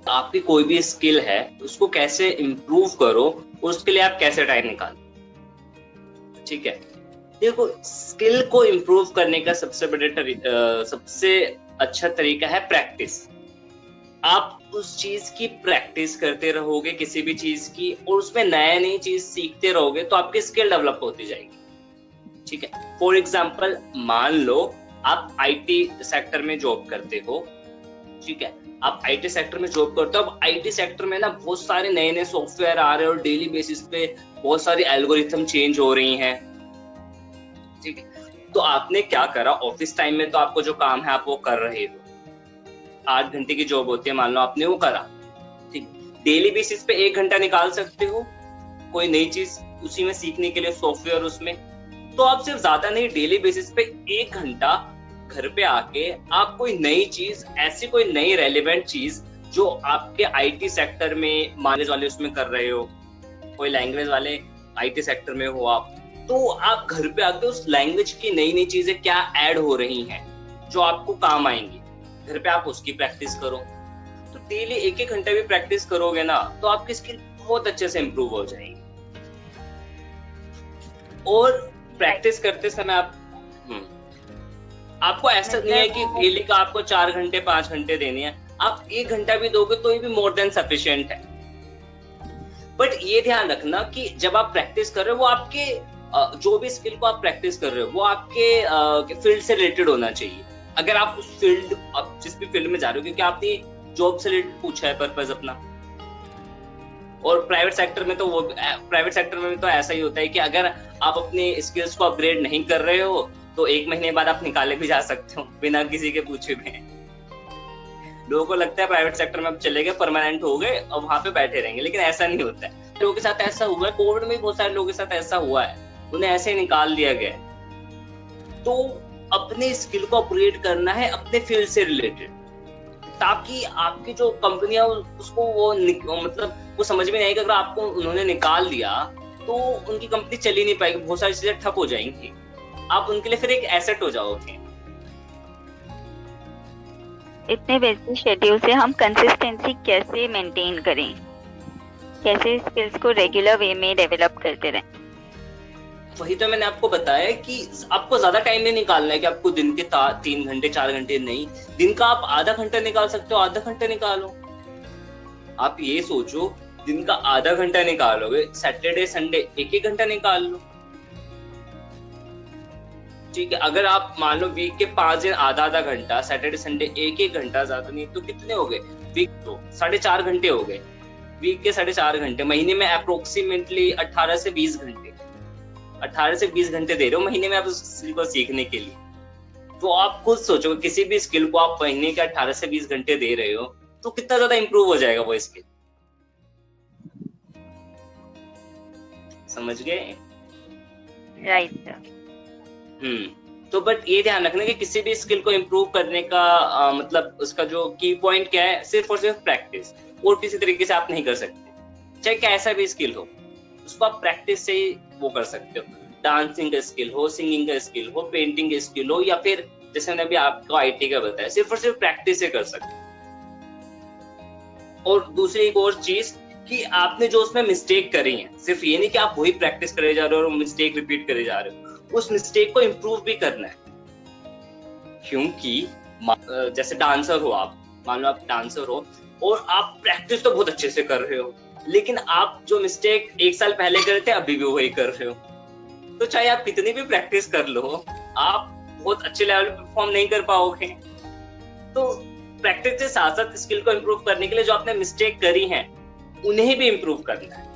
आपकी कोई भी स्किल है उसको कैसे इम्प्रूव करो, उसके लिए आप कैसे टाइम निकालो। ठीक है, देखो स्किल को इम्प्रूव करने का सबसे अच्छा तरीका है प्रैक्टिस। आप उस चीज की प्रैक्टिस करते रहोगे, किसी भी चीज की, और उसमें नया नई चीज सीखते रहोगे तो आपकी स्किल डेवलप होती जाएगी। ठीक है, फॉर एग्जाम्पल मान लो आप आईटी सेक्टर में जॉब करते हो। ठीक है, आप आईटी सेक्टर में जॉब करते हो। अब आईटी सेक्टर में ना बहुत सारे नए नए सॉफ्टवेयर आ रहे हैं और डेली बेसिस पे बहुत सारी एल्गोरिथम चेंज हो रही हैं। ठीक है, तो आपने क्या करा, ऑफिस टाइम में तो आपको जो काम है आप वो कर रहे हो, 8 घंटे की जॉब होती है, मान लो आपने वो करा। ठीक, डेली बेसिस पे 1 घंटा निकाल सकते हो कोई नई चीज उसी में सीखने के लिए, सॉफ्टवेयर उसमें। तो आप सिर्फ ज्यादा नहीं, डेली बेसिस पे 1 घंटा घर पे आके आप कोई नई चीज, ऐसी कोई नई रेलेवेंट चीज जो आपके आईटी सेक्टर में लैंग्वेज वाले उसमें कर रहे हो, कोई लैंग्वेज वाले आईटी सेक्टर में हो आप, तो आप घर पे आके उस लैंग्वेज की नई नई चीजें क्या ऐड हो रही हैं जो आपको काम आएंगी, घर पे आप उसकी प्रैक्टिस करो। तो डेली 1-1 घंटा भी प्रैक्टिस करोगे ना तो आपकी स्किल बहुत अच्छे से इंप्रूव हो जाएगी। और प्रैक्टिस करते समय आपको ऐसा नहीं है कि डेली का आपको 4 घंटे 5 घंटे देने हैं, आप 1 घंटा भी दोगे तो ये भी मोर देन सफिशिएंट है। बट ये ध्यान रखना कि जब आप प्रैक्टिस कर रहे हो वो आपके जो भी स्किल को आप प्रैक्टिस कर रहे हो वो आपके फील्ड से रिलेटेड होना चाहिए। अगर आप उस फील्ड, आप जिस भी फील्ड में जा रहे हो, क्योंकि आपने जॉब से रिलेटेड पूछा है पर्पस अपना, और प्राइवेट सेक्टर में तो ऐसा ही होता है कि अगर आप अपने स्किल्स को अपग्रेड नहीं कर रहे हो तो 1 महीने बाद आप निकाले भी जा सकते हो बिना किसी के पूछे में। लोगों को लगता है प्राइवेट सेक्टर में अब चले गए, परमानेंट हो गए और वहां पे बैठे रहेंगे, लेकिन ऐसा नहीं होता है। लोगों के साथ ऐसा हुआ है, कोविड में बहुत सारे लोगों के साथ ऐसा हुआ है, उन्हें ऐसे ही निकाल दिया गया। तो अपने स्किल को अपग्रेड करना है अपने फील्ड से रिलेटेड, ताकि आपकी जो कंपनी है उसको वो समझ में नहीं आएगा। अगर आपको उन्होंने निकाल दिया तो उनकी कंपनी चल ही नहीं पाएगी, बहुत सारी चीजें ठप हो जाएंगी, आप उनके लिए फिर एक एसेट हो जाओगे। इतने बिजी शेड्यूल से हम कंसिस्टेंसी कैसे मेंटेन करें, कैसे स्किल्स को रेगुलर वे में डेवलप करते रहें? वही तो मैंने आपको बताया कि आपको ज्यादा टाइम नहीं निकालना है कि आपको दिन के 3 घंटे 4 घंटे नहीं, दिन का आप आधा घंटा निकाल सकते हो, आधा घंटा निकालो। आप ये सोचो, दिन का आधा घंटा निकालोगे, सैटरडे संडे 1-1 घंटा निकाल लो। ठीक है, अगर आप मान लो वीक के 5 दिन आधा आधा घंटा, सैटरडे संडे 1-1 घंटा, ज्यादा नहीं तो कितने हो गए, वीक तो 4.5 घंटे हो गए, वीक के 4.5 घंटे, महीने में अप्रोक्सीमेटली 18 से 20 घंटे, 18 से 20 घंटे दे रहे हो महीने में आप उस स्किल को सीखने के लिए। तो आप खुद सोचो, किसी भी स्किल को आप महीने के 18 से 20 घंटे दे रहे हो तो कितना ज्यादा इंप्रूव हो जाएगा वो स्किल। समझ गए? राइट। तो बट ये ध्यान रखना कि किसी भी स्किल को इम्प्रूव करने का मतलब उसका जो की पॉइंट क्या है, सिर्फ और सिर्फ प्रैक्टिस, और किसी तरीके से आप नहीं कर सकते। चाहे कैसा भी स्किल हो उसको आप प्रैक्टिस से ही वो कर सकते हो। डांसिंग का स्किल हो, सिंगिंग का स्किल हो, पेंटिंग का स्किल हो, या फिर जैसे मैंने अभी आपको आईटी का बताया, सिर्फ और सिर्फ प्रैक्टिस से कर सकते हो। और दूसरी एक और चीज कि आपने जो उसमें मिस्टेक करी है, सिर्फ ये नहीं कि आप वही प्रैक्टिस करे जा रहे हो और मिस्टेक रिपीट करे जा रहे हो, उस मिस्टेक को इम्प्रूव भी करना है। क्योंकि जैसे डांसर हो आप, मान लो आप डांसर हो और आप प्रैक्टिस तो बहुत अच्छे से कर रहे हो, लेकिन आप जो मिस्टेक 1 साल पहले करे थे अभी भी वही कर रहे हो, तो चाहे आप कितनी भी प्रैक्टिस कर लो, आप बहुत अच्छे लेवल पे परफॉर्म नहीं कर पाओगे। तो प्रैक्टिस के साथ साथ स्किल को इम्प्रूव करने के लिए जो आपने मिस्टेक करी है उन्हें भी इम्प्रूव करना है।